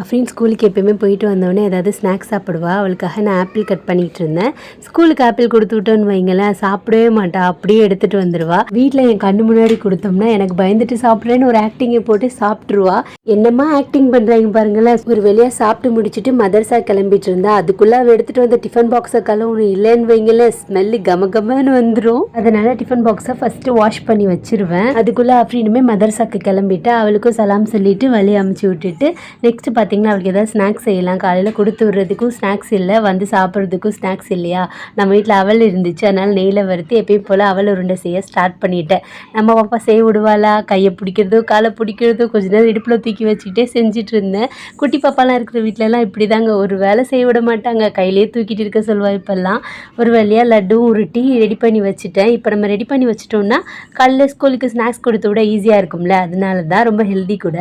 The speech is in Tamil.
அஃப்ரீன் ஸ்கூலுக்கு எப்பயுமே போயிட்டு வந்தோடனே ஏதாவது ஸ்நாக்ஸ் சாப்பிடுவா. அவளுக்காக நான் ஆப்பிள் கட் பண்ணிட்டு இருந்தேன். ஸ்கூலுக்கு ஆப்பிள் கொடுத்து விட்டோன்னு வைங்களேன், சாப்பிடவே மாட்டா, அப்படியே எடுத்துட்டு வந்துடுவா. வீட்டில் என் கண்ணு முன்னாடி கொடுத்தோம்னா எனக்கு பயந்துட்டு சாப்பிட்றேன்னு ஒரு ஆக்டிங்கை போட்டு சாப்பிட்ருவா. என்னம்மா ஆக்டிங் பண்ணுறாங்க பாருங்களேன். ஒரு வெளியாக சாப்பிட்டு முடிச்சுட்டு மதர்சா கிளம்பிட்டு இருந்தா, அதுக்குள்ளே அவள் எடுத்துகிட்டு வந்த டிஃபன் பாக்ஸை கலவணும் இல்லைன்னு வைங்களேன், ஸ்மெல்லு கமகமன்னு வந்துடும். அதனால டிஃபன் பாக்ஸை ஃபஸ்ட்டு வாஷ் பண்ணி வச்சிருவேன். அதுக்குள்ளே அஃப்ரீனுமே மதர்சாக்கு கிளம்பிட்டு அவளுக்கும் சலாம் சொல்லிட்டு வழி அமுச்சு விட்டுட்டு நெக்ஸ்ட் பார்த்தீங்கன்னா அவளுக்கு ஏதாவது ஸ்நாக்ஸ் செய்யலாம். காலையில் கொடுத்து விடுறதுக்கும் ஸ்நாக்ஸ் இல்லை, வந்து சாப்பிட்றதுக்கும் ஸ்நாக்ஸ் இல்லையா. நம்ம வீட்டில் அவல் இருந்துச்சு, அதனால் நெய்யில் வறுத்து எப்பயும் போல் அவல் உருண்டை செய்ய ஸ்டார்ட் பண்ணிட்டேன். நம்ம பாப்பா செய்ய விடுவாளா, கையை பிடிக்கிறதோ காலை பிடிக்கிறதோ கொஞ்ச நேரம் இடுப்பில் தூக்கி வச்சுக்கிட்டே செஞ்சுட்டு இருந்தேன். குட்டி பாப்பாலாம் இருக்கிற வீட்டிலலாம் இப்படி தாங்க, ஒரு வேலை செய்ய விட மாட்டாங்க, கையிலே தூக்கிட்டு இருக்க சொல்வா. இப்போல்லாம் ஒரு வழியாக லட்டும் உருட்டி ரெடி பண்ணி வச்சுட்டேன். இப்போ நம்ம ரெடி பண்ணி வச்சிட்டோம்னா காலையில் ஸ்கூலுக்கு ஸ்நாக்ஸ் கொடுத்து விட ஈஸியாக இருக்கும்ல, அதனால தான் ரொம்ப ஹெல்தி கூட.